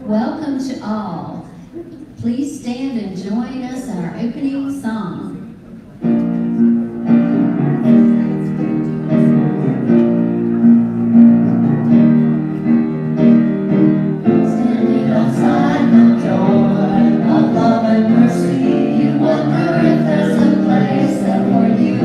Welcome to all. Please stand and join us in our opening song. Standing outside the door of love and mercy, you wonder if there's a place there for you.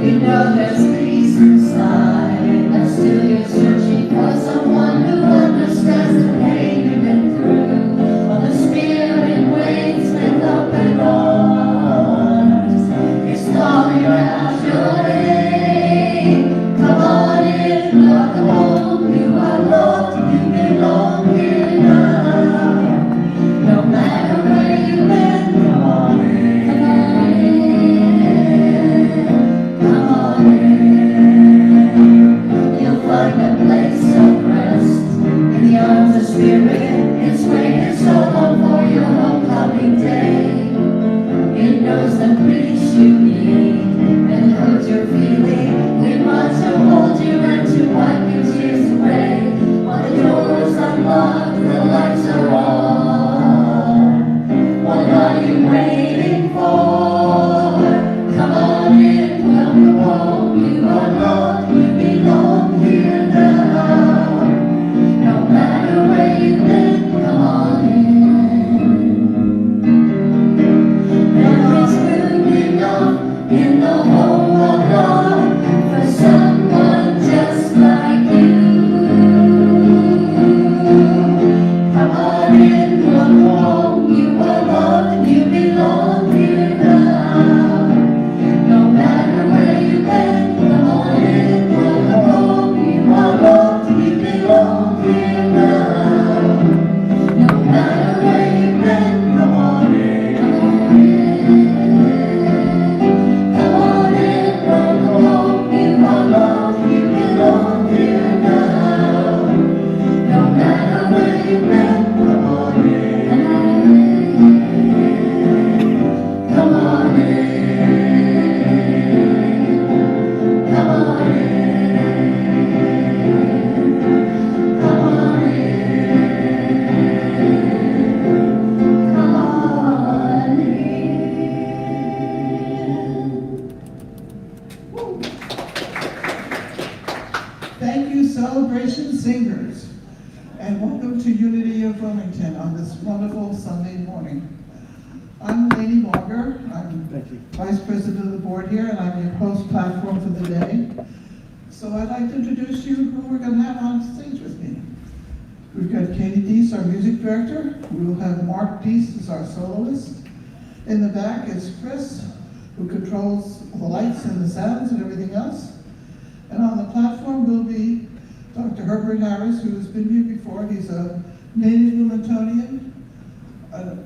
You know there's peace inside, but still you're searching for someone who understands the pain you've been through. While the Spirit waits with open arms, it's calling out your name. Come on in, welcome home. You are loved, you belong here now. No matter where you've been, come on in, come on in, come on in. You'll find a place of rest in the arms of Spirit. It's waiting so long for your homecoming day. It knows the peace you need and hurts your feeling. It wants to hold you and to wipe your tears away. While the doors unlocked, the lights are on. What are you waiting for? Come on in, welcome home. You are loved, you belong here now. No matter where you've been, come on in. There is room enough in the home of God for someone just like you. Come on in, welcome home. You are loved, you belong here now. No matter where you've been, come on in, welcome home. You are loved, you belong here now. No matter where you've been, come on in, come on in. Come on in, welcome home. You are loved, you belong here now. No matter where you've been, come on in, come on in. Come on in, come on in. Come on in, come on in. Thank you, Celebration Singers, and welcome to Unity of Wilmington on this wonderful Sunday morning. I'm Lady Barger. I'm Vice President of the board here, and I'm your host platform for the day. So I'd like to introduce you who we're going to have on stage with me. We've got Katie Deese, our music director. We will have Mark Deese as our soloist. In the back is Chris, who controls the lights and the sounds and everything else. And on the platform will be Dr. Herbert Harris, who has been here before. He's a native Wilmingtonian, a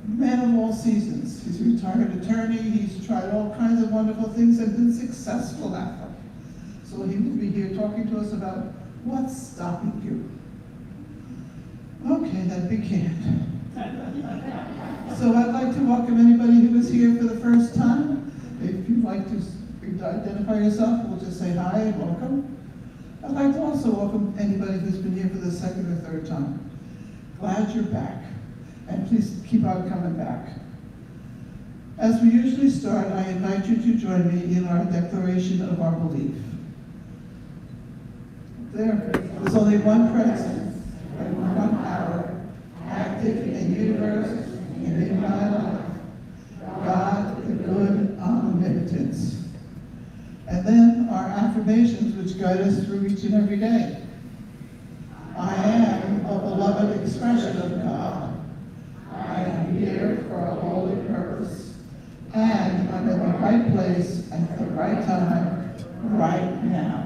man of all seasons. He's a retired attorney. He's tried all kinds of wonderful things and been successful at them. So he will be here talking to us about what's stopping you. Okay, that big hand. So I'd like to welcome anybody who is here for the first time. If you'd like to identify yourself, we'll just say hi and welcome. I'd like to also welcome anybody who's been here for the second or third time. Glad you're back, and please keep on coming back. As we usually start, I invite you to join me in our declaration of our belief. There's only one presence and one power, active in the universe and in my life. God, the good omnipotence. And then our affirmations, which guide us through each and every day. I am a beloved expression of God. I am here for a holy purpose. And I'm in the right place at the right time, right now.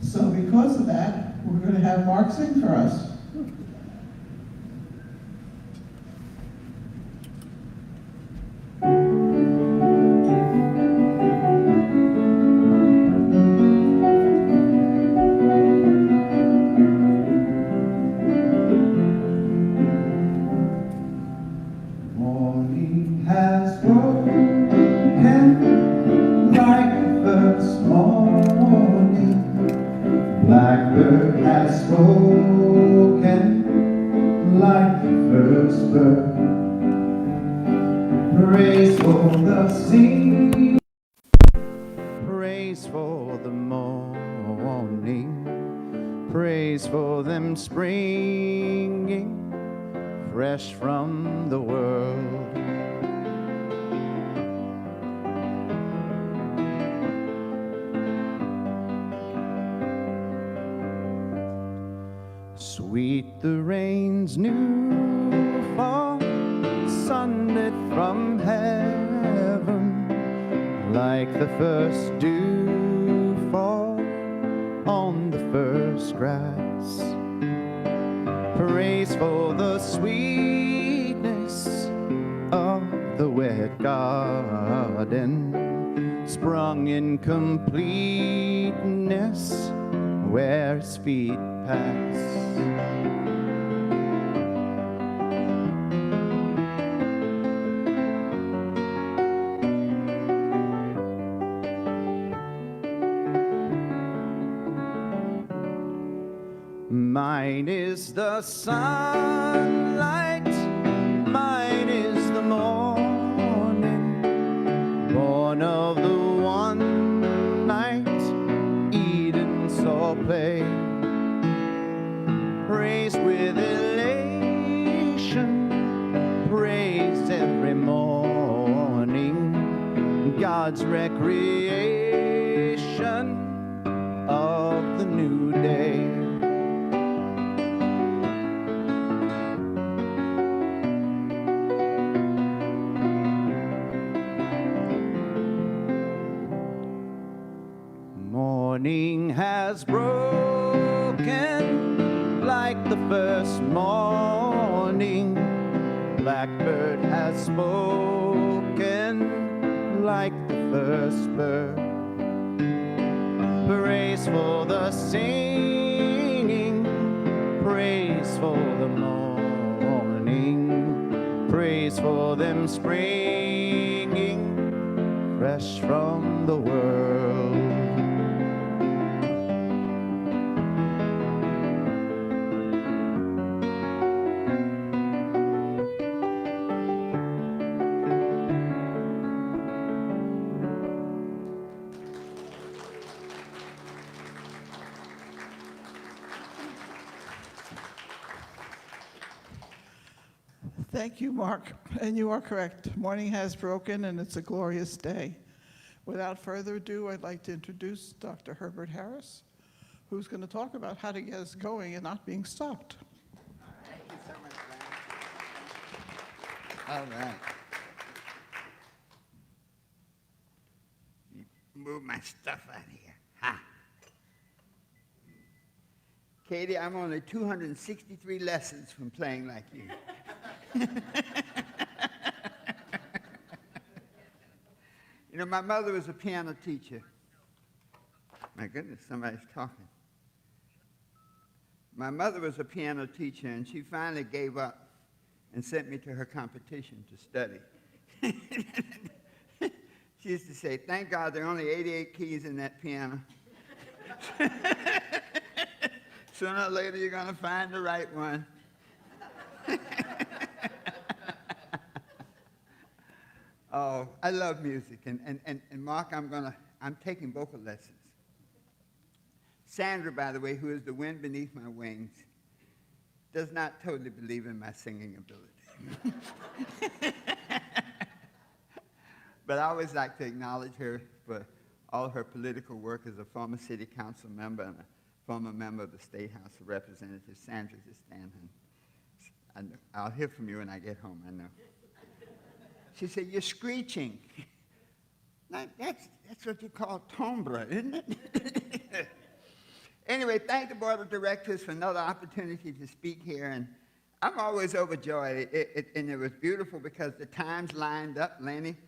So because of that, we're going to have Mark sing for us. Morning has broken like the first morning. Blackbird has spoken first bird. Praise for the sea. Praise for the morning. Praise for them springing fresh from the world. Sweet the rain's new fall, sunlit from heaven, like the first dew fall on the first grass. Praise for the sweetness of the wet garden, sprung in completeness where his feet pass. Mine is the sunlight, mine is the morning, born of the one night Eden saw play, praised with elation, praised every morning, God's recreation of the new day. Morning has broken like the first morning. Blackbird has spoken like the first bird. Praise for the singing, praise for the morning, praise for them springing fresh from the world. Thank you, Mark. And you are correct. Morning has broken, and it's a glorious day. Without further ado, I'd like to introduce Dr. Herbert Harris, who's going to talk about how to get us going and not being stopped. Thank you so much, Brian. All right. Move my stuff out of here. Ha! Katie, I'm only 263 lessons from playing like you. You know, my mother was a piano teacher. My goodness, somebody's talking. My mother was a piano teacher, and she finally gave up and sent me to her competition to study. She used to say, "Thank God there are only 88 keys in that piano. Sooner or later, you're going to find the right one." Oh, I love music, and Mark, I'm taking vocal lessons. Sandra, by the way, who is the wind beneath my wings, does not totally believe in my singing ability. But I always like to acknowledge her for all her political work as a former city council member and a former member of the State House of Representatives. Sandra, just stand. I'll hear from you when I get home, I know. She said, "You're screeching." Now, that's what you call timbre, isn't it? Anyway, thank the board of directors for another opportunity to speak here, and I'm always overjoyed. And it was beautiful because the times lined up. Lenny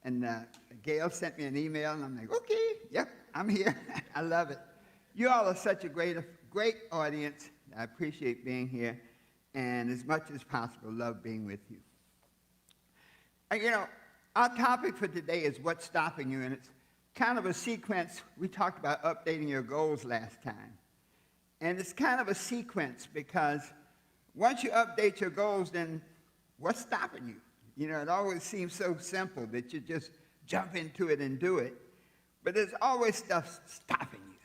and Gail sent me an email, and I'm like, okay, yep, I'm here. I love it. You all are such a great audience. I appreciate being here, and as much as possible, love being with you. You know, our topic for today is what's stopping you, and it's kind of a sequence. We talked about updating your goals last time. And it's kind of a sequence because once you update your goals, then what's stopping you? You know, it always seems so simple that you just jump into it and do it, but there's always stuff stopping you.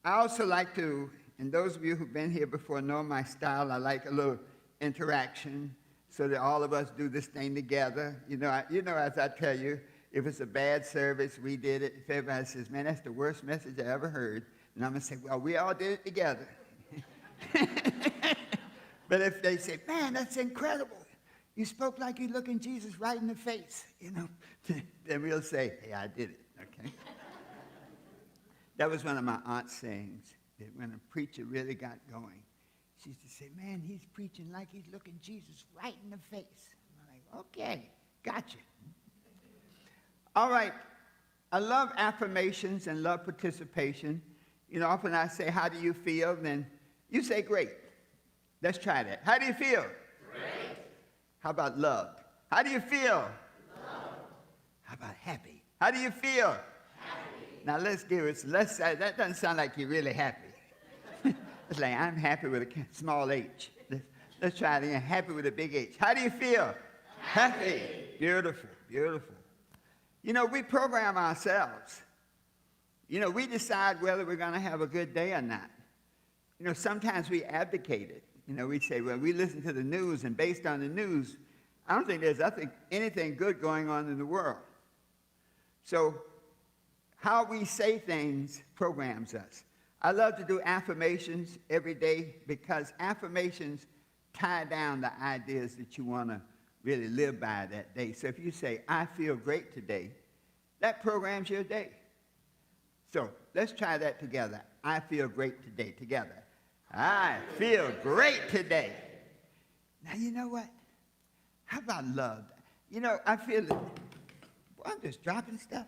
I also like to, and those of you who've been here before know my style, I like a little interaction so that all of us do this thing together. You know, as I tell you, if it's a bad service, we did it. If everybody says, man, that's the worst message I ever heard, and I'm going to say, well, we all did it together. But if they say, man, that's incredible, you spoke like you looking Jesus right in the face, you know, then we'll say, hey, I did it, okay? That was one of my aunt's sayings, that when a preacher really got going, she used to say, man, he's preaching like he's looking Jesus right in the face. I'm like, okay, gotcha. All right, I love affirmations and love participation. You know, often I say, how do you feel? Then you say, great. Let's try that. How do you feel? Great. How about loved? How do you feel? Loved. How about happy? How do you feel? Happy. Now let's give it, that doesn't sound like you're really happy. It's like, I'm happy with a small h. Let's try it again. Happy with a big H. How do you feel? Happy. Beautiful, beautiful. You know, we program ourselves. You know, we decide whether we're going to have a good day or not. You know, sometimes we abdicate it. You know, we say, well, we listen to the news, and based on the news, I don't think there's anything good going on in the world. So how we say things programs us. I love to do affirmations every day because affirmations tie down the ideas that you want to really live by that day. So if you say, I feel great today, that programs your day. So let's try that together. I feel great today, together. I feel great today. Now, you know what? How about love? You know, I feel it. Well, I'm just dropping stuff.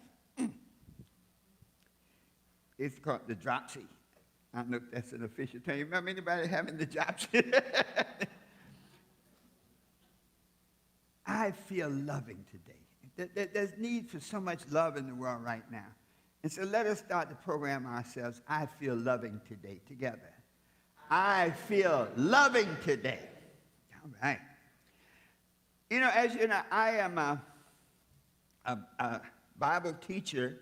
It's called the dropsy. I don't know if that's an official term. You remember anybody having the dropsy? I feel loving today. There's need for so much love in the world right now. And so let us start to program ourselves. I feel loving today, together. I feel loving today. All right. You know, as you know, I am a Bible teacher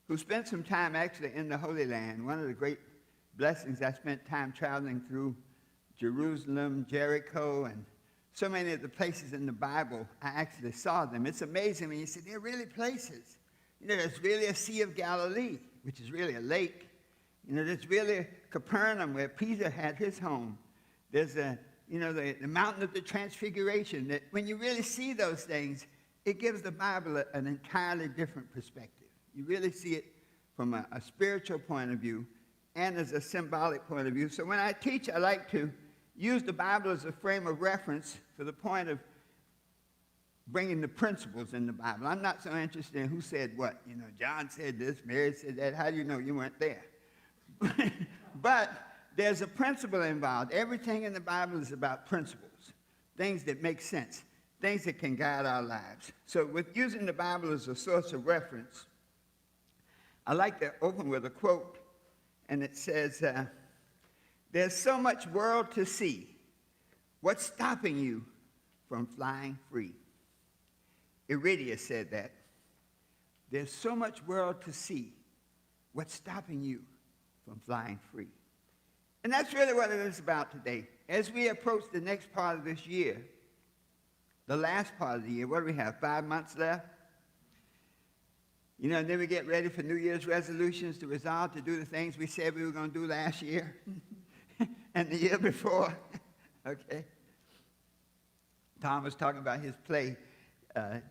who spent some time actually in the Holy Land. One of the great blessings, I spent time traveling through Jerusalem, Jericho, and so many of the places in the Bible, I actually saw them. It's amazing when you see they're really places. You know, there's really a Sea of Galilee, which is really a lake. You know, there's really Capernaum, where Peter had his home. There's the mountain of the Transfiguration. That when you really see those things, it gives the Bible an entirely different perspective. You really see it from a spiritual point of view and as a symbolic point of view. So when I teach, I like to use the Bible as a frame of reference for the point of bringing the principles in the Bible. I'm not so interested in who said what. You know, John said this, Mary said that. How do you know you weren't there? But there's a principle involved. Everything in the Bible is about principles, things that make sense, things that can guide our lives. So with using the Bible as a source of reference, I like to open with a quote, and it says, there's so much world to see. What's stopping you from flying free? Iridia said that. There's so much world to see. What's stopping you from flying free? And that's really what it is about today. As we approach the next part of this year, the last part of the year, what do we have, 5 months left? You know, and then we get ready for New Year's resolutions to resolve to do the things we said we were going to do last year and the year before. Okay? Tom was talking about his play.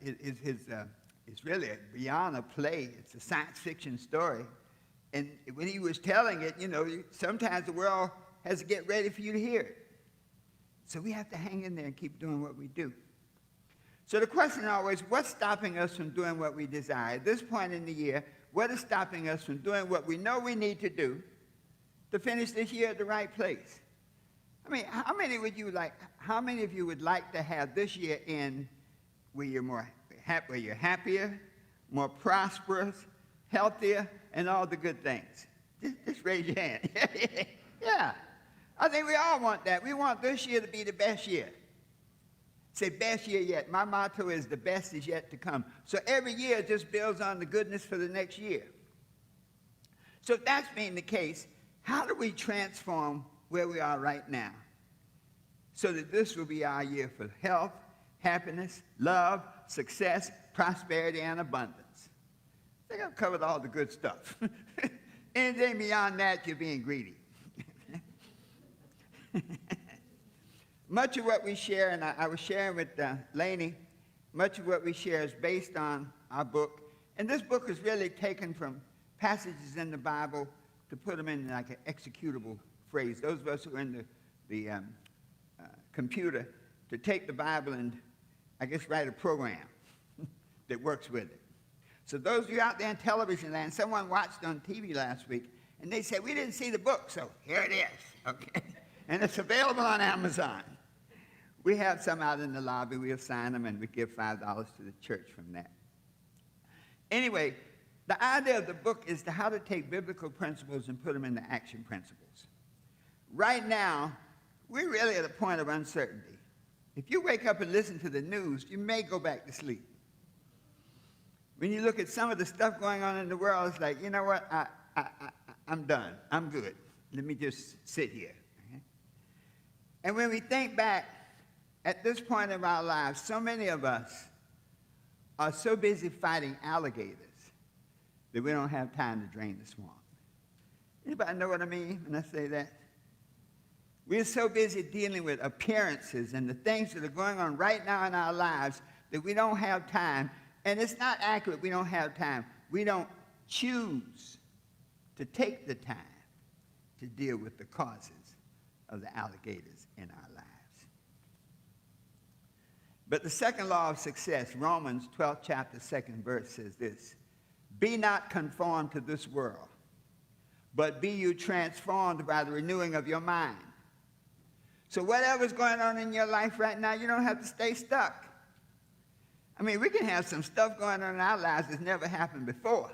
It's really beyond a play. It's a science fiction story. And when he was telling it, you know, sometimes the world has to get ready for you to hear it. So we have to hang in there and keep doing what we do. So the question always, what's stopping us from doing what we desire? At this point in the year, what is stopping us from doing what we know we need to do to finish this year at the right place? I mean, how many of you would like to have this year end where you're where you're happier, more prosperous, healthier, and all the good things? Just raise your hand. Yeah. I think we all want that. We want this year to be the best year. Say, best year yet. My motto is the best is yet to come. So every year just builds on the goodness for the next year. So if that's being the case, how do we transform where we are right now so that this will be our year for health, happiness, love, success, prosperity, and abundance? I think I've covered all the good stuff. Anything beyond that, you're being greedy. Much of what we share, and I was sharing with Lainey, much of what we share is based on our book. And this book is really taken from passages in the Bible to put them in like an executable phrase. Those of us who are in the computer, to take the Bible and, I guess, write a program that works with it. So those of you out there in television land, someone watched on TV last week, and they said, we didn't see the book, so here it is, okay? And it's available on Amazon. We have some out in the lobby. We'll sign them, and we give $5 to the church from that. Anyway, the idea of the book is to how to take biblical principles and put them into action principles. Right now, we're really at a point of uncertainty. If you wake up and listen to the news, you may go back to sleep. When you look at some of the stuff going on in the world, it's like, you know what, I'm done. I'm good. Let me just sit here. Okay? And when we think back, at this point of our lives, so many of us are so busy fighting alligators that we don't have time to drain the swamp. Anybody know what I mean when I say that? We're so busy dealing with appearances and the things that are going on right now in our lives that we don't have time. And it's not accurate, we don't have time. We don't choose to take the time to deal with the causes of the alligators in our lives. But the second law of success, Romans 12th chapter, 2nd verse says this: be not conformed to this world, but be you transformed by the renewing of your mind. So whatever's going on in your life right now, you don't have to stay stuck. I mean, we can have some stuff going on in our lives that's never happened before.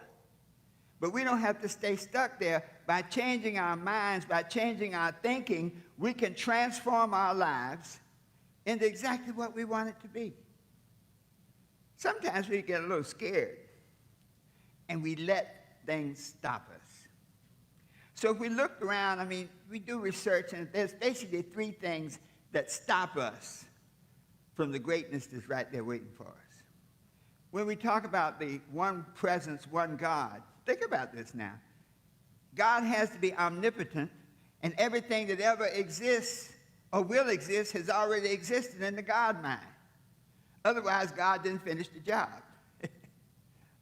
But we don't have to stay stuck there. By changing our minds, by changing our thinking, we can transform our lives into exactly what we want it to be. Sometimes we get a little scared, and we let things stop us. So if we look around, I mean, we do research, and there's basically three things that stop us from the greatness that's right there waiting for us. When we talk about the one presence, one God, think about this now. God has to be omnipotent, and everything that ever exists or will exist has already existed in the God mind. Otherwise, God didn't finish the job.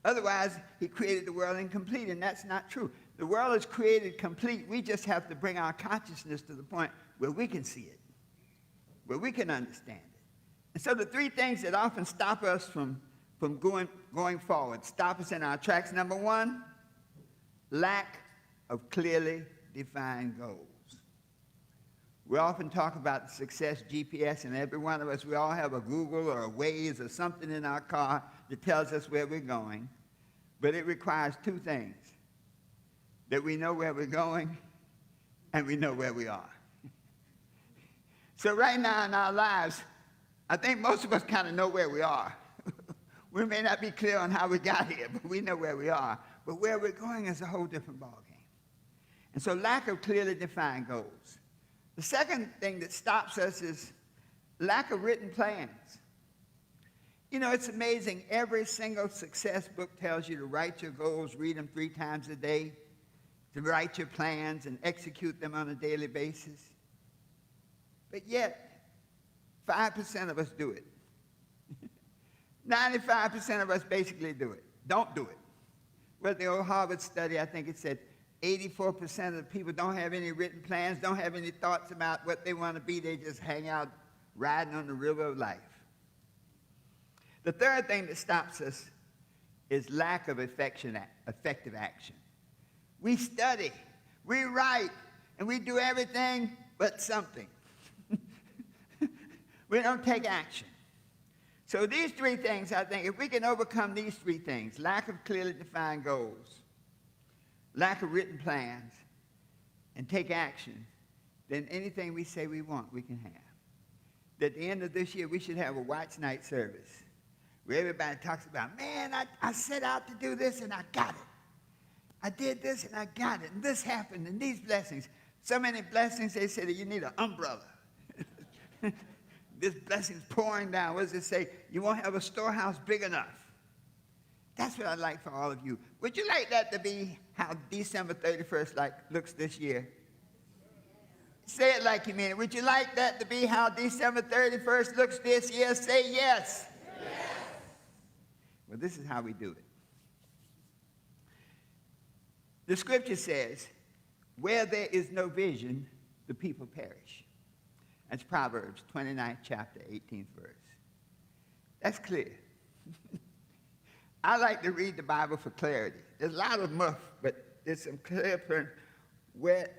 Otherwise, he created the world incomplete, and that's not true. The world is created complete. We just have to bring our consciousness to the point where we can see it, where we can understand it. And so the three things that often stop us from going forward, stop us in our tracks. Number one, lack of clearly defined goals. We often talk about the success GPS, and every one of us, we all have a Google or a Waze or something in our car that tells us where we're going. But it requires two things: that we know where we're going and we know where we are. So right now in our lives, I think most of us kind of know where we are. We may not be clear on how we got here, but we know where we are. But where we're going is a whole different ballgame. And so lack of clearly defined goals. The second thing that stops us is lack of written plans. You know, it's amazing. Every single success book tells you to write your goals, read them 3 times a day, to write your plans and execute them on a daily basis. But yet, 5% of us do it. 95% of us basically do it. Don't do it. Well, the old Harvard study, I think it said 84% of the people don't have any written plans, don't have any thoughts about what they want to be. They just hang out riding on the river of life. The third thing that stops us is lack of effective action. We study, we write, and we do everything but something. We don't take action. So these three things, I think, if we can overcome these three things: lack of clearly defined goals, lack of written plans, and take action, then anything we say we want, we can have. that at the end of this year, we should have a watch night service where everybody talks about, man, I set out to do this and I got it. I did this and I got it, and this happened, and these blessings. So many blessings, they say that you need an umbrella. This blessing's pouring down. What does it say? You won't have a storehouse big enough. That's what I'd like for all of you. Would you like that to be how December 31st looks this year? Say it like you mean it. Would you like that to be how December 31st looks this year? Say yes. Yes. Well, this is how we do it. The scripture says, where there is no vision, the people perish. That's Proverbs 29th chapter, 18th verse. That's clear. I like to read the Bible for clarity. There's a lot of muff, but there's some clear print. Where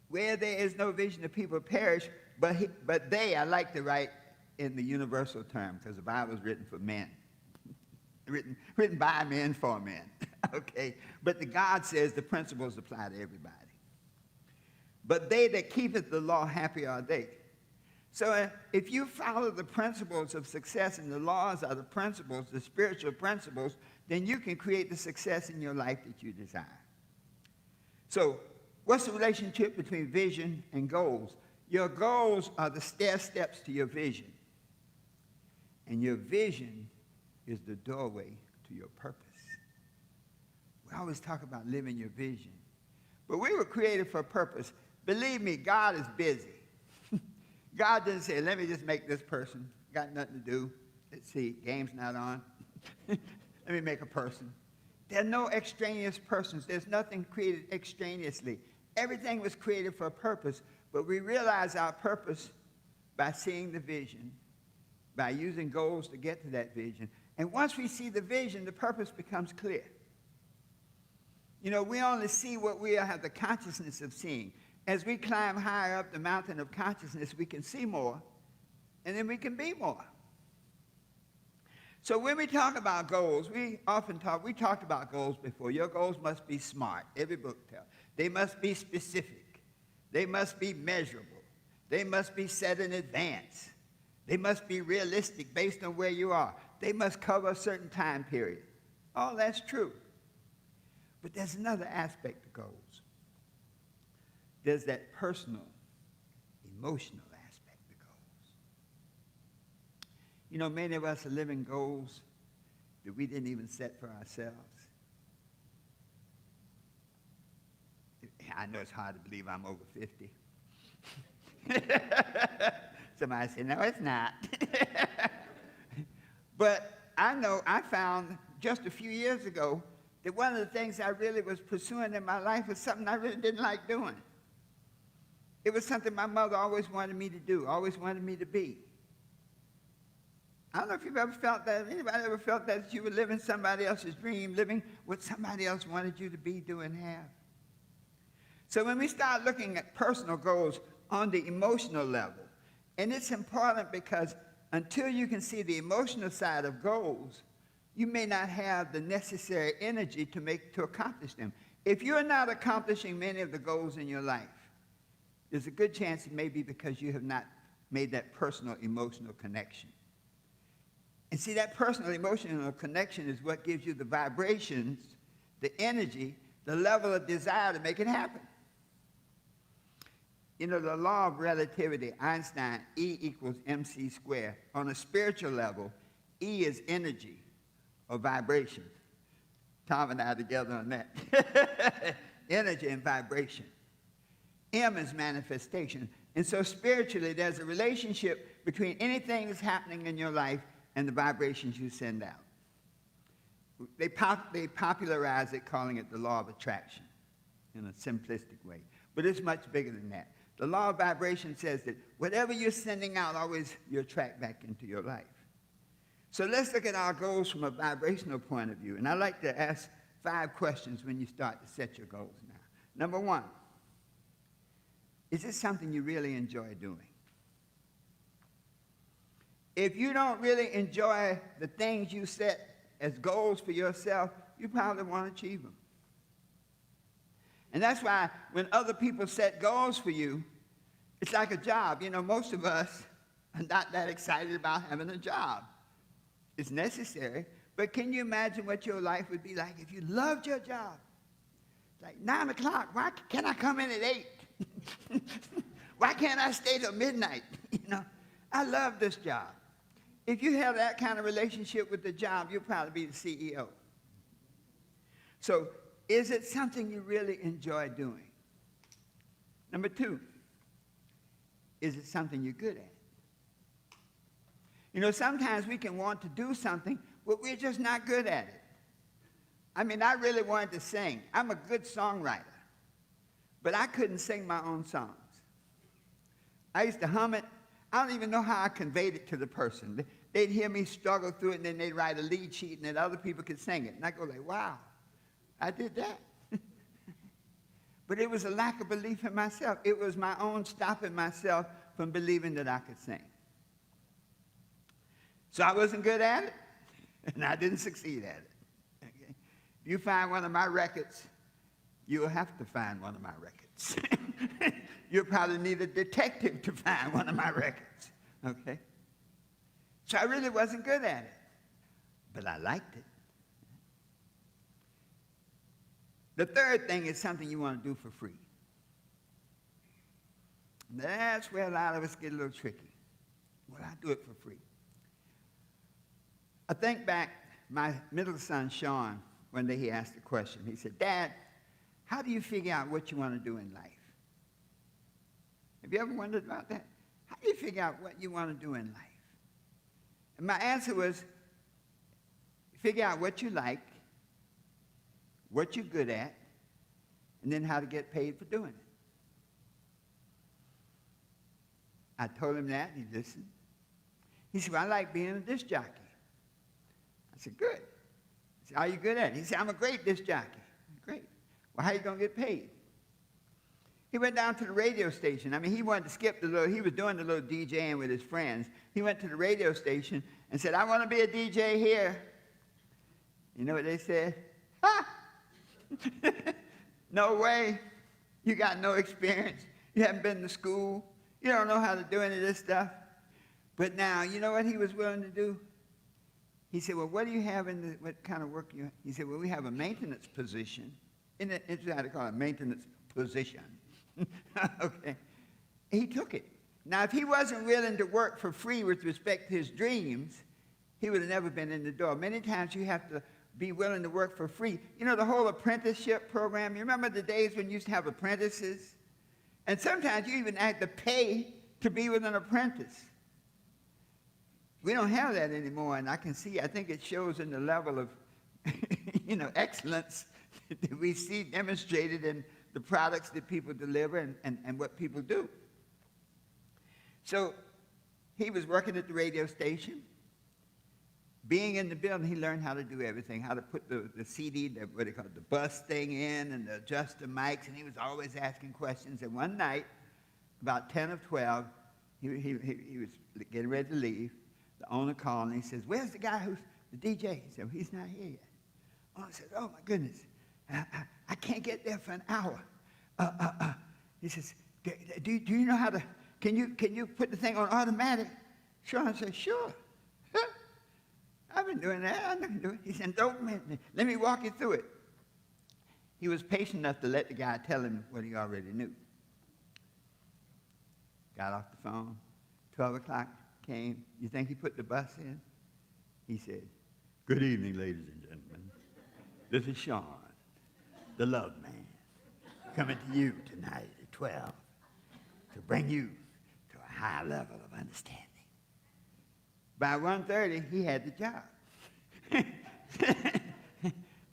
there is no vision, the people perish, but they, I like to write in the universal term, because the Bible is written for men. written by men for men. Okay? But the God says the principles apply to everybody. But they that keepeth the law, happy are they. So if you follow the principles of success, and the laws are the principles, the spiritual principles, then you can create the success in your life that you desire. So what's the relationship between vision and goals? Your goals are the stair steps to your vision. And your vision is the doorway to your purpose. We always talk about living your vision. But we were created for a purpose. Believe me, God is busy. God didn't say, let me just make this person. Got nothing to do. Let's see, game's not on. Let me make a person. There are no extraneous persons. There's nothing created extraneously. Everything was created for a purpose, but we realize our purpose by seeing the vision, by using goals to get to that vision. And once we see the vision, the purpose becomes clear. You know, we only see what we have the consciousness of seeing. As we climb higher up the mountain of consciousness, we can see more, and then we can be more. So when we talk about goals, we talked about goals before. Your goals must be smart. Every book tells. They must be specific. They must be measurable. They must be set in advance. They must be realistic based on where you are. They must cover a certain time period. All that's true. But there's another aspect to goals. There's that personal, emotional aspect to goals. You know, many of us are living goals that we didn't even set for ourselves. I know it's hard to believe I'm over 50. Somebody said, no, it's not. But I found just a few years ago that one of the things I really was pursuing in my life was something I really didn't like doing. It was something my mother always wanted me to do, always wanted me to be. I don't know if you've ever felt that. Anybody ever felt that you were living somebody else's dream, living what somebody else wanted you to be, do, and have? So when we start looking at personal goals on the emotional level, and it's important because until you can see the emotional side of goals, you may not have the necessary energy to accomplish them. If you're not accomplishing many of the goals in your life, there's a good chance it may be because you have not made that personal emotional connection. And see, that personal emotional connection is what gives you the vibrations, the energy, the level of desire to make it happen. You know, the law of relativity, Einstein, E equals mc squared. On a spiritual level, E is energy or vibration. Tom and I are together on that. Energy and vibration. M is manifestation. And so spiritually, there's a relationship between anything that's happening in your life and the vibrations you send out. They popularize it, calling it the law of attraction in a simplistic way. But it's much bigger than that. The law of vibration says that whatever you're sending out, always you attract back into your life. So let's look at our goals from a vibrational point of view. And I like to ask 5 questions when you start to set your goals now. Number 1, is this something you really enjoy doing? If you don't really enjoy the things you set as goals for yourself, you probably won't achieve them. And that's why when other people set goals for you, it's like a job. You know, most of us, I'm not that excited about having a job. It's necessary, but can you imagine what your life would be like if you loved your job? Like 9 o'clock, why can't I come in at 8? Why can't I stay till midnight? You know, I love this job. If you have that kind of relationship with the job, you'll probably be the CEO. So, is it something you really enjoy doing? Number 2, is it something you're good at? You know, sometimes we can want to do something, but we're just not good at it. I mean, I really wanted to sing. I'm a good songwriter, but I couldn't sing my own songs. I used to hum it. I don't even know how I conveyed it to the person. They'd hear me struggle through it, and then they'd write a lead sheet, and then other people could sing it. And I go like, wow, I did that. But it was a lack of belief in myself. It was my own stopping myself from believing that I could sing. So I wasn't good at it, and I didn't succeed at it. Okay? If you find one of my records, you'll have to find one of my records. You'll probably need a detective to find one of my records. Okay? So I really wasn't good at it, but I liked it. The third thing is something you want to do for free. That's where a lot of us get a little tricky. Well, I do it for free. I think back, my middle son, Sean, one day he asked a question. He said, Dad, how do you figure out what you want to do in life? Have you ever wondered about that? How do you figure out what you want to do in life? And my answer was, figure out what you like, what you're good at, and then how to get paid for doing it. I told him that, and he listened. He said, well, I like being a disc jockey. I said, good. He said, how are you good at it? He said, I'm a great disc jockey. Great. Well, how are you going to get paid? He went down to the radio station. I mean, he wanted to skip he was doing the little DJing with his friends. He went to the radio station and said, I want to be a DJ here. You know what they said? Ha! No way. You got no experience. You haven't been to school. You don't know how to do any of this stuff. But now, you know what he was willing to do? He said, well, what do you have what kind of work you have? He said, well, we have a maintenance position. It's how to call it, maintenance position. Okay. He took it. Now, if he wasn't willing to work for free with respect to his dreams, he would have never been in the door. Many times you have to be willing to work for free. You know, the whole apprenticeship program, you remember the days when you used to have apprentices? And sometimes you even had to pay to be with an apprentice. We don't have that anymore, and I think it shows in the level of, excellence that we see demonstrated in the products that people deliver and what people do. So he was working at the radio station. Being in the building, he learned how to do everything, how to put the CD, what they call it, the bus thing in, and adjust the mics, and he was always asking questions. And one night, about 10 or 12, he was getting ready to leave. The owner called, and he says, where's the guy who's the DJ? He said, well, he's not here yet. Oh, I said, oh, my goodness. I can't get there for an hour. He says, do you know how to, can you put the thing on automatic? Sean said, sure. I've been doing that. I can do it. He said, let me walk you through it. He was patient enough to let the guy tell him what he already knew. Got off the phone. 12 o'clock came. You think he put the bus in? He said, good evening, ladies and gentlemen. This is Sean, the love man, coming to you tonight at 12 to bring you to a high level of understanding. By 1:30, he had the job.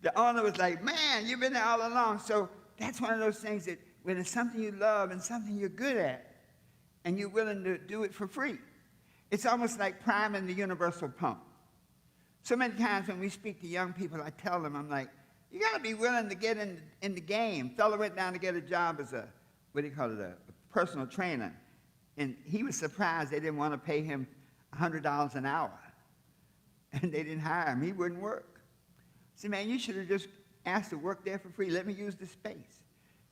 The owner was like, man, you've been there all along. So that's one of those things that when it's something you love and something you're good at, and you're willing to do it for free, it's almost like priming the universal pump. So many times when we speak to young people, I tell them, I'm like, you got to be willing to get in the game. Fella went down to get a job as a personal trainer. And he was surprised they didn't want to pay him $100 an hour. And they didn't hire him. He wouldn't work. I said, man, you should have just asked to work there for free. Let me use the space.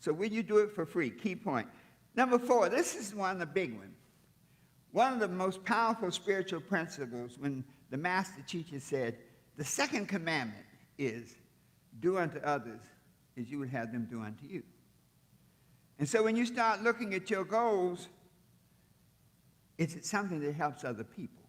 So when you do it for free, key point. Number 4, this is one of the big ones. One of the most powerful spiritual principles when the master teacher said, the second commandment is, do unto others as you would have them do unto you. And so when you start looking at your goals, it's something that helps other people.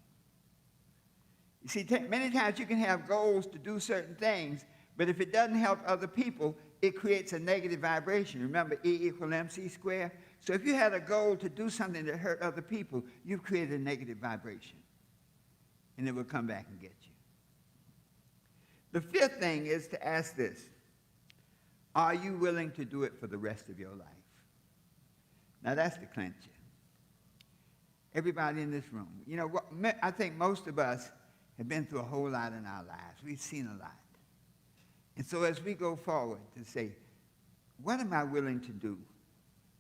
You see, many times you can have goals to do certain things, but if it doesn't help other people, it creates a negative vibration. Remember, E=mc²? So if you had a goal to do something that hurt other people, you've created a negative vibration, and it will come back and get you. The fifth thing is to ask this: are you willing to do it for the rest of your life? Now that's the clincher. Everybody in this room, you know, I think most of us have been through a whole lot in our lives. We've seen a lot. And so as we go forward to say, what am I willing to do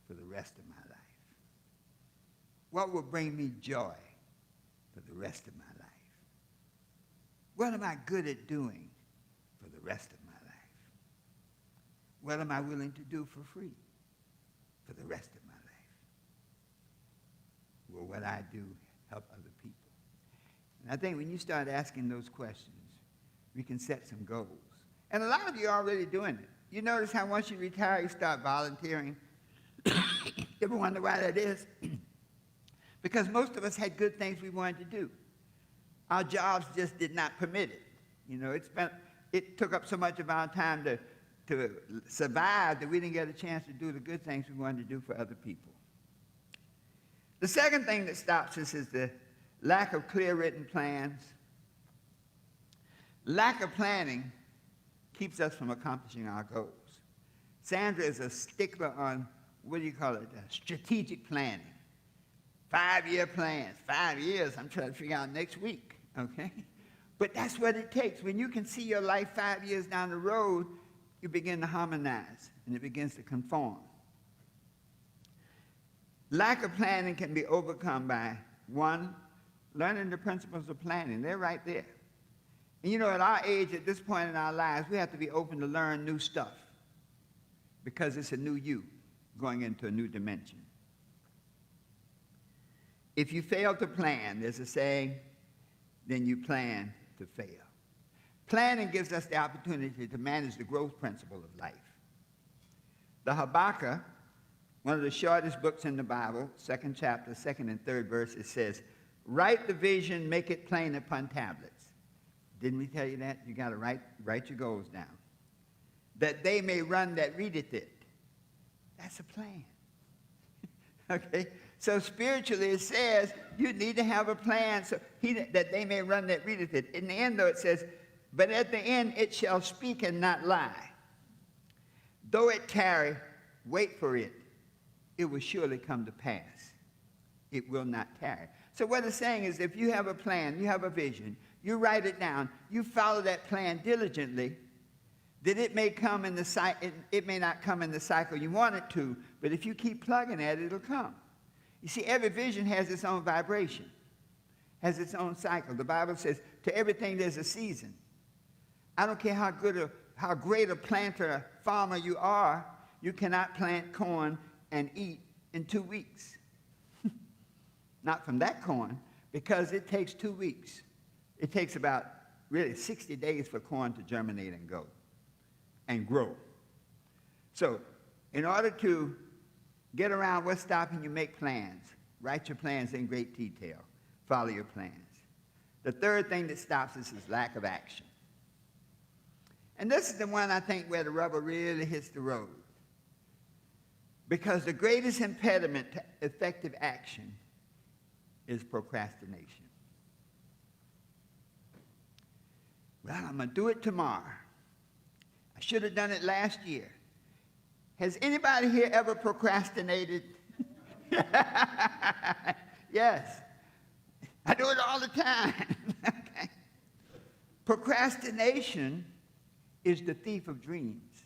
for the rest of my life? What will bring me joy for the rest of my life? What am I good at doing for the rest of my life? What am I willing to do for free for the rest of my life? Will what I do help other people? And I think when you start asking those questions, we can set some goals. And a lot of you are already doing it. You notice how once you retire, you start volunteering. You ever wonder why that is? Because most of us had good things we wanted to do. Our jobs just did not permit it. You know, it took up so much of our time to survive that we didn't get a chance to do the good things we wanted to do for other people. The second thing that stops us is the lack of clear written plans. Lack of planning keeps us from accomplishing our goals. Sandra is a stickler on, what do you call it, strategic planning. 5-year plans, 5 years, I'm trying to figure out next week, okay? But that's what it takes. When you can see your life 5 years down the road, you begin to harmonize, and it begins to conform. Lack of planning can be overcome by, one, learning the principles of planning. They're right there. And you know, at our age, at this point in our lives, we have to be open to learn new stuff because it's a new you going into a new dimension. If you fail to plan, there's a saying, then you plan to fail. Planning gives us the opportunity to manage the growth principle of life. The Habakkuk, one of the shortest books in the Bible, 2nd chapter, 2nd and 3rd verse, it says, write the vision, make it plain upon tablets. Didn't we tell you that? You got to write your goals down. That they may run that readeth it. That's a plan. Okay? So spiritually it says you need to have a plan so that they may run that readeth it. In the end, though, it says, but at the end it shall speak and not lie. Though it tarry, wait for it. It will surely come to pass. It will not tarry. So what it's saying is if you have a plan, you have a vision, you write it down, you follow that plan diligently, that it may come in the it may not come in the cycle you want it to, but if you keep plugging at it, it'll come. You see, every vision has its own vibration, has its own cycle. The Bible says, to everything there's a season. I don't care how great a planter, farmer you are, you cannot plant corn and eat in 2 weeks. Not from that corn, because it takes 2 weeks. It takes about really 60 days for corn to germinate and go and grow. So in order to get around what's stopping you, make plans. Write your plans in great detail. Follow your plans. The third thing that stops us is lack of action. And this is the one I think where the rubber really hits the road. Because the greatest impediment to effective action is procrastination. Well, I'm going to do it tomorrow. I should have done it last year. Has anybody here ever procrastinated? Yes. I do it all the time. Okay. Procrastination is the thief of dreams.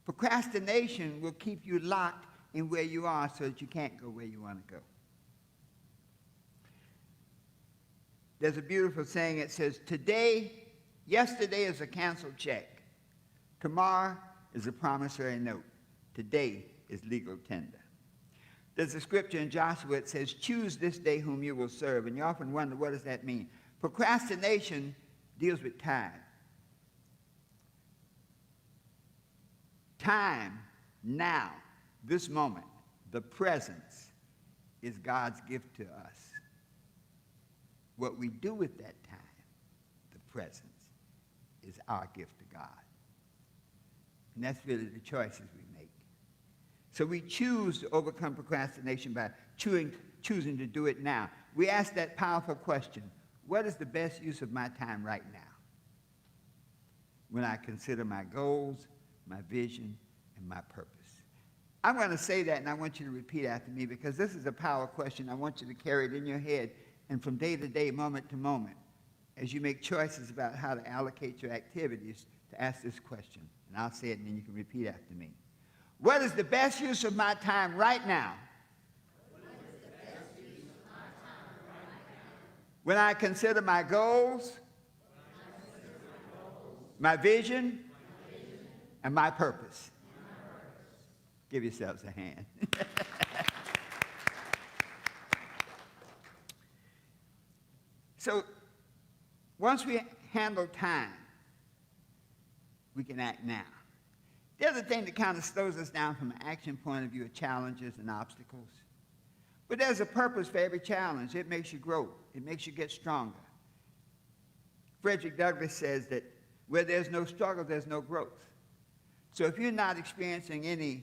Procrastination will keep you locked in where you are so that you can't go where you want to go. There's a beautiful saying. It says, yesterday is a canceled check. Tomorrow is a promissory note. Today is legal tender. There's a scripture in Joshua that says, choose this day whom you will serve. And you often wonder, what does that mean? Procrastination deals with time. Time, now, this moment, the presence is God's gift to us. What we do with that time, the presence, is our gift to God. And that's really the choices we make. So we choose to overcome procrastination by choosing to do it now. We ask that powerful question, what is the best use of my time right now? When I consider my goals, my vision, and my purpose. I'm going to say that, and I want you to repeat after me, because this is a power question. I want you to carry it in your head, and from day to day, moment to moment, as you make choices about how to allocate your activities, to ask this question. And I'll say it, and then you can repeat after me. What is the best use of my time right now? When I consider my goals, my vision, and my purpose. Give yourselves a hand. So, once we handle time, we can act now. The other thing that kind of slows us down from an action point of view are challenges and obstacles. But there's a purpose for every challenge. It makes you grow. It makes you get stronger. Frederick Douglass says that where there's no struggle, there's no growth. So if you're not experiencing any,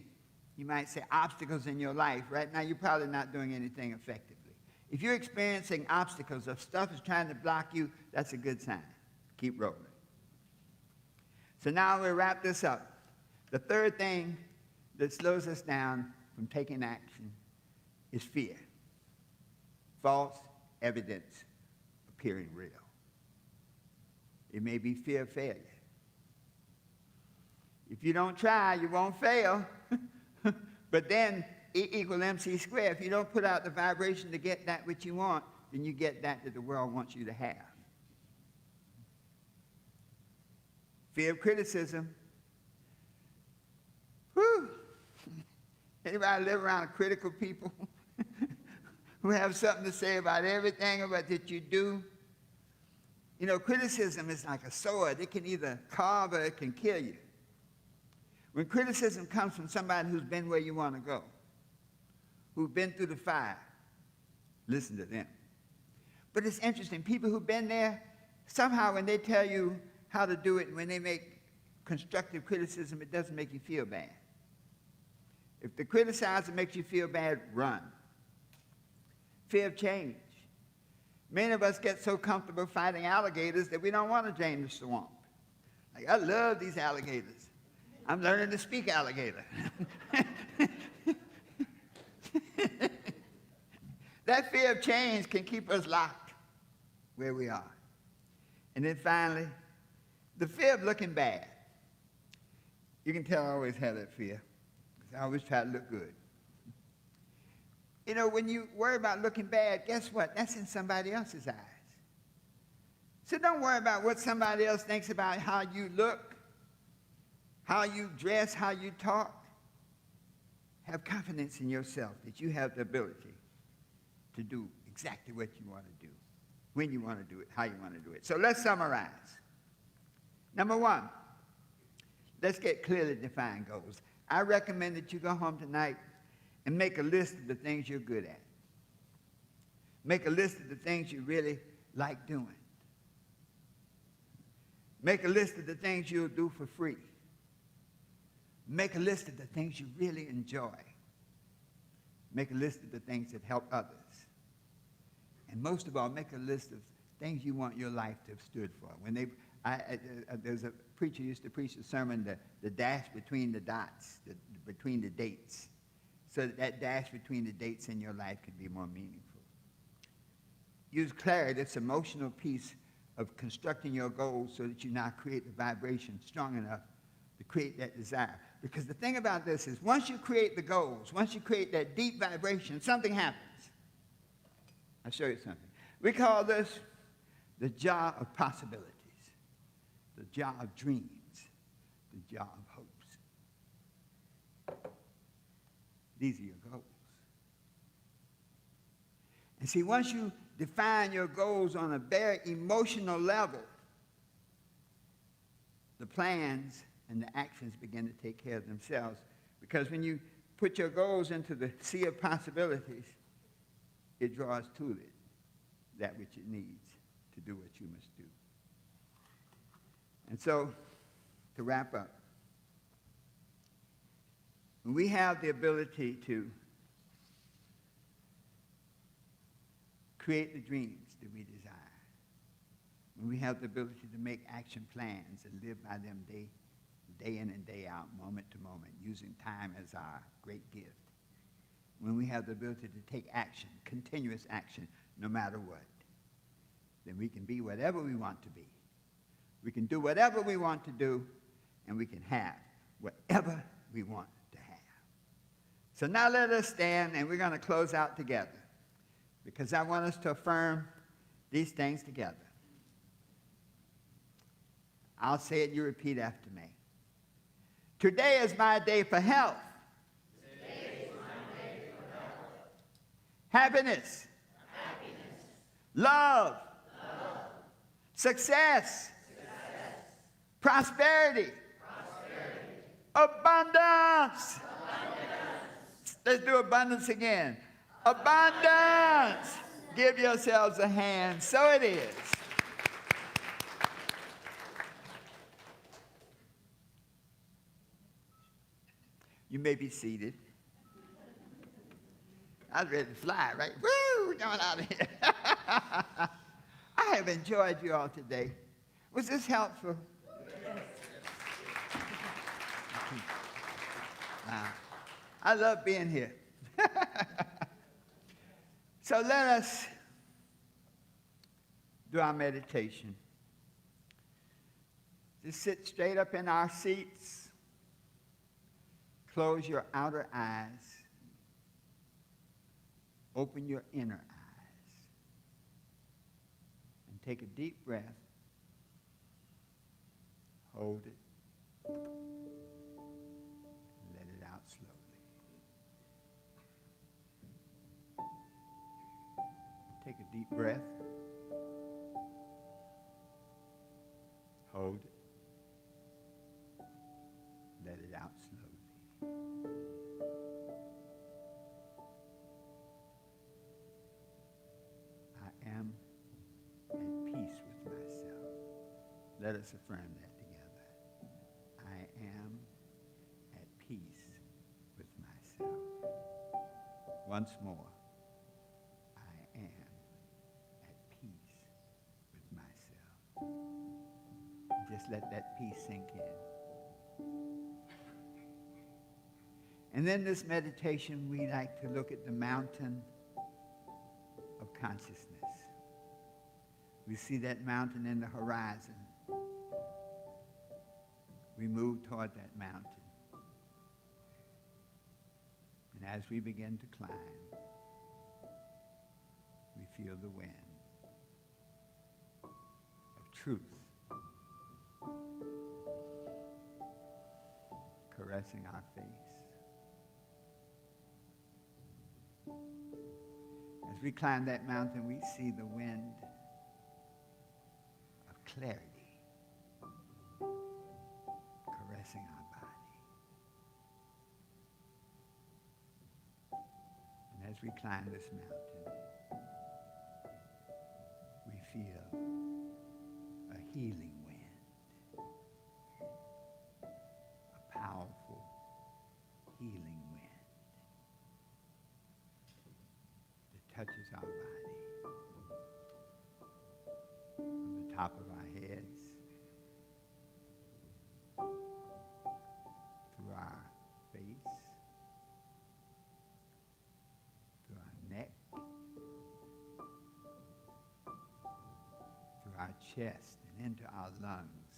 you might say, obstacles in your life, right now you're probably not doing anything effectively. If you're experiencing obstacles, if stuff is trying to block you, that's a good sign. Keep rolling. So now we'll wrap this up. The third thing that slows us down from taking action is fear. False evidence appearing real. It may be fear of failure. If you don't try, you won't fail. But then E equals MC squared. If you don't put out the vibration to get that which you want, then you get that the world wants you to have. Fear of criticism. Whew. Anybody live around critical people who have something to say about everything about that you do? You know, criticism is like a sword. It can either carve or it can kill you. When criticism comes from somebody who's been where you want to go, who's been through the fire, listen to them. But it's interesting. People who've been there, somehow when they tell you how to do it, when they make constructive criticism, it doesn't make you feel bad. If the criticizer makes you feel bad, run. Fear of change. Many of us get so comfortable fighting alligators that we don't want to drain the swamp. Like, I love these alligators. I'm learning to speak alligator. That fear of change can keep us locked where we are. And then finally, the fear of looking bad. You can tell I always had that fear, because I always try to look good. You know, when you worry about looking bad, guess what? That's in somebody else's eyes. So don't worry about what somebody else thinks about how you look, how you dress, how you talk. Have confidence in yourself that you have the ability to do exactly what you want to do, when you want to do it, how you want to do it. So let's summarize. Number one, let's get clearly defined goals. I recommend that you go home tonight and make a list of the things you're good at. Make a list of the things you really like doing. Make a list of the things you'll do for free. Make a list of the things you really enjoy. Make a list of the things that help others. And most of all, make a list of things you want your life to have stood for. When there's a preacher used to preach a sermon, the dash between the dots, between the dates, so that dash between the dates in your life can be more meaningful. Use clarity, this emotional piece of constructing your goals so that you now create the vibration strong enough to create that desire. Because the thing about this is, once you create the goals, once you create that deep vibration, something happens. I'll show you something. We call this the jar of possibilities, the jar of dreams, the jar of hopes. These are your goals. And see, once you define your goals on a very emotional level, the plans and the actions begin to take care of themselves. Because when you put your goals into the sea of possibilities, it draws to it that which it needs to do what you must do. And so, to wrap up, when we have the ability to create the dreams that we desire, when we have the ability to make action plans and live by them day in and day out, moment to moment, using time as our great gift, when we have the ability to take action, continuous action, no matter what, then we can be whatever we want to be. We can do whatever we want to do, and we can have whatever we want to have. So now let us stand, and we're going to close out together, because I want us to affirm these things together. I'll say it, you repeat after me. Today is my day for health. Today is my day for health. Happiness. Happiness. Love. Love. Success. Success. Prosperity. Prosperity. Abundance. Abundance. Let's do abundance again. Abundance. Give yourselves a hand. So it is. You may be seated. I was ready to fly, right? Woo! We're going out of here. I have enjoyed you all today. Was this helpful? Wow. I love being here. So let us do our meditation. Just sit straight up in our seats. Close your outer eyes. Open your inner eyes. And take a deep breath. Hold it. Let it out slowly. Take a deep breath. Hold it. Let it out slowly. I am at peace with myself. Let us affirm that together. I am at peace with myself. Once more. I am at peace with myself. Just let that peace sink in. And then this meditation, we like to look at the mountain of consciousness. We see that mountain in the horizon. We move toward that mountain. And as we begin to climb, we feel the wind of truth caressing our face. As we climb that mountain, we see the wind of clarity caressing our body. And as we climb this mountain, we feel a healing wind, a powerful healing wind that touches our body from the top of our heads through our face, through our neck, through our chest and into our lungs.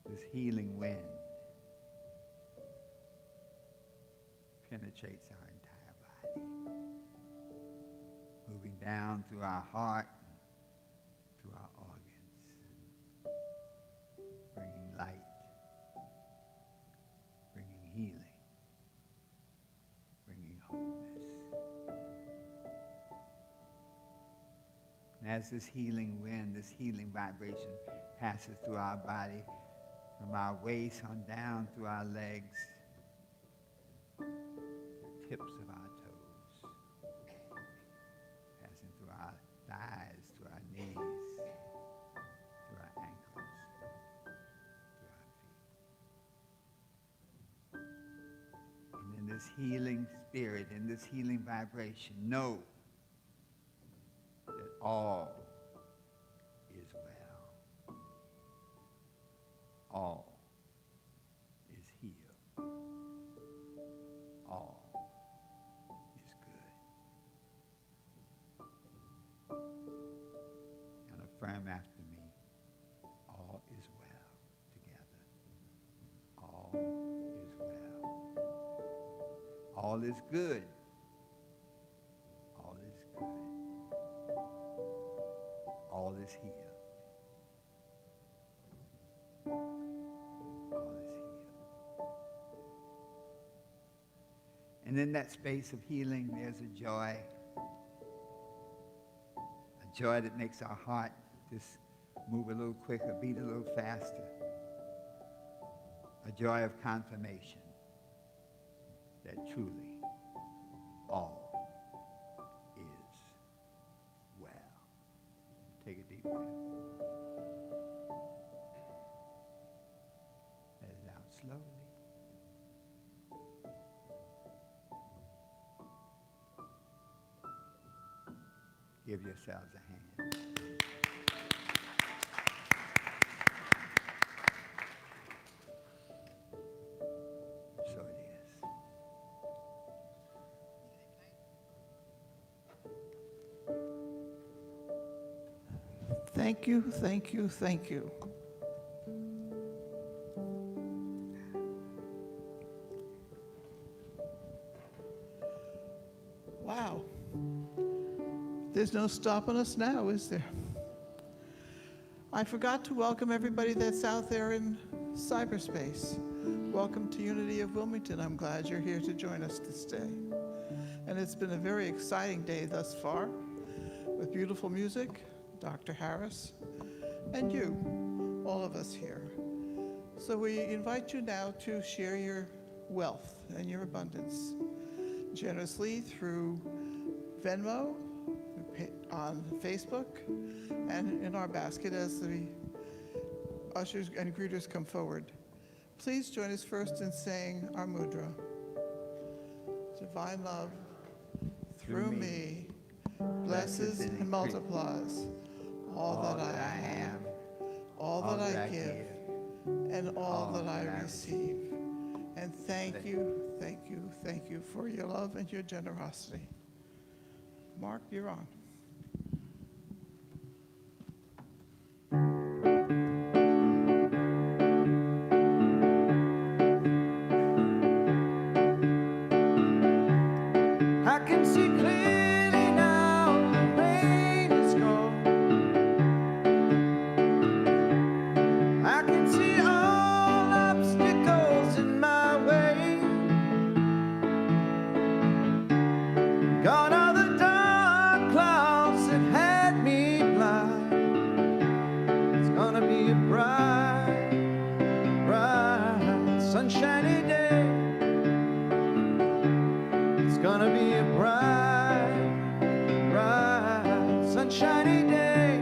This healing wind penetrates our entire body, moving down through our heart, through our organs, bringing light, bringing healing, bringing wholeness. as this healing wind, this healing vibration passes through our body, from our waist on down through our legs, tips of our toes, passing through our thighs, through our knees, through our ankles, through our feet. And in this healing spirit, in this healing vibration, know that all is well. All is healed. All is good. And affirm after me, all is well together. All is well. All is good. All is good. All is healed. All is healed. And in that space of healing, there's a joy that makes our heart just move a little quicker, beat a little faster. A joy of confirmation that truly all is well. Take a deep breath. Let it out slowly. Give yourselves a hand. So it is. Thank you, thank you, thank you. Wow. There's no stopping us now, is there? I forgot to welcome everybody that's out there in cyberspace. Welcome to Unity of Wilmington. I'm glad you're here to join us this day. And it's been a very exciting day thus far, with beautiful music, Dr. Harris, and you, all of us here. So we invite you now to share your wealth and your abundance generously through Venmo, on Facebook, and in our basket as the ushers and greeters come forward. Please join us first in saying our mudra. Divine love, through me, blesses and multiplies all that I am, all that I give, and all that I receive. And thank you, thank you, thank you for your love and your generosity. Mark, you're on. I can see clearly now, the rain is gone. I can see all obstacles in my way. Gone are the dark clouds that had me blind. It's gonna be a bright, bright, sunshiny day. It's gonna be a bright, bright, sunshiny day.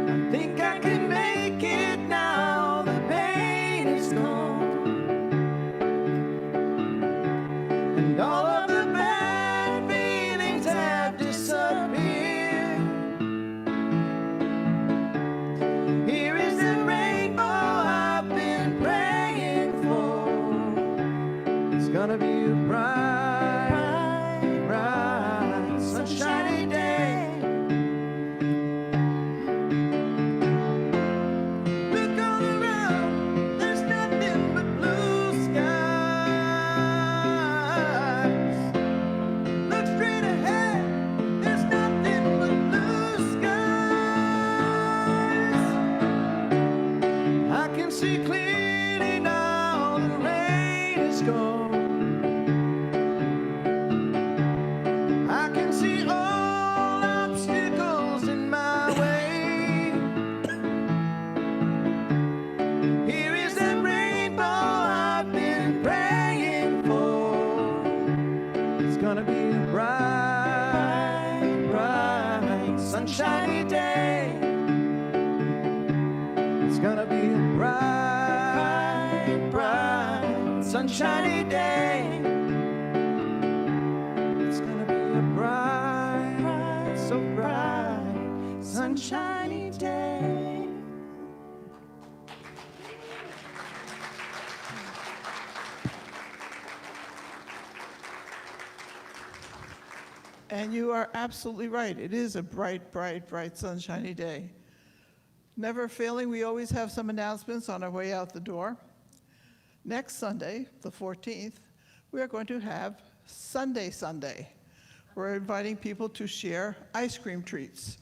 I think I can make it now, the pain is gone. And all of the bad feelings have disappeared. Here is the rainbow I've been praying for. It's gonna be a bright, bright, sunshiny day. It's gonna be a bright, so bright, sunshiny day. And you are absolutely right. It is a bright, bright, bright, sunshiny day. Never failing, we always have some announcements on our way out the door. Next Sunday, the 14th, we are going to have Sunday. We're inviting people to share ice cream treats,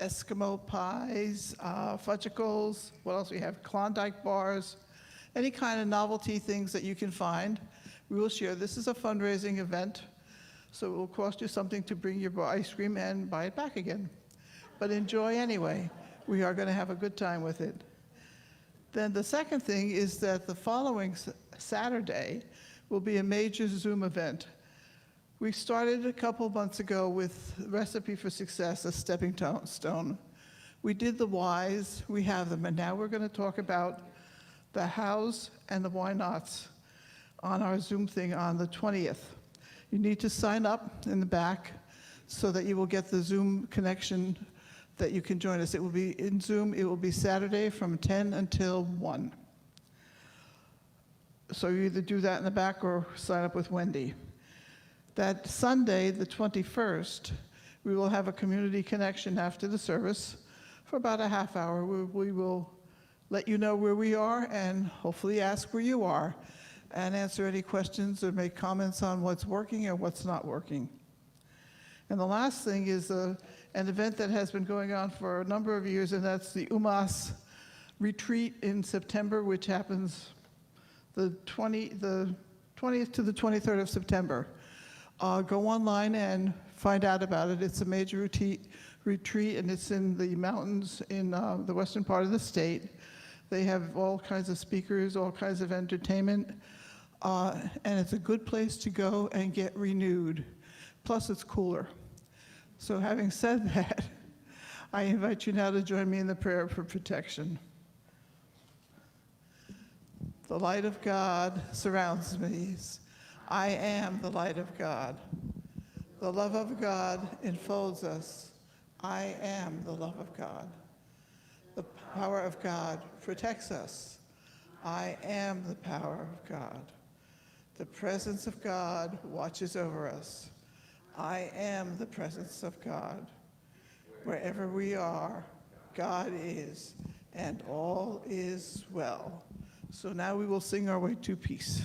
Eskimo pies, fudgicles, what else we have, Klondike bars, any kind of novelty things that you can find. We will share. This is a fundraising event, so it will cost you something to bring your ice cream and buy it back again. But enjoy anyway. We are going to have a good time with it. Then the second thing is that the following Saturday will be a major Zoom event. We started a couple months ago with Recipe for Success, a stepping stone. We did the whys, we have them, and now we're going to talk about the hows and the why nots on our Zoom thing on the 20th. You need to sign up in the back so that you will get the Zoom connection that you can join us. It will be in Zoom. It will be Saturday from 10 until 1. So you either do that in the back or sign up with Wendy. That Sunday, the 21st, we will have a community connection after the service for about a half hour. We will let you know where we are and hopefully ask where you are and answer any questions or make comments on what's working or what's not working. And the last thing is an event that has been going on for a number of years, and that's the UMass retreat in September, which happens the 20th to the 23rd of September. Go online and find out about it. It's a major retreat, and it's in the mountains in the western part of the state. They have all kinds of speakers, all kinds of entertainment, and it's a good place to go and get renewed. Plus, it's cooler. So having said that, I invite you now to join me in the prayer for protection. The light of God surrounds me. I am the light of God. The love of God enfolds us. I am the love of God. The power of God protects us. I am the power of God. The presence of God watches over us. I am the presence of God. Wherever we are, God is, and all is well. So now we will sing our way to peace.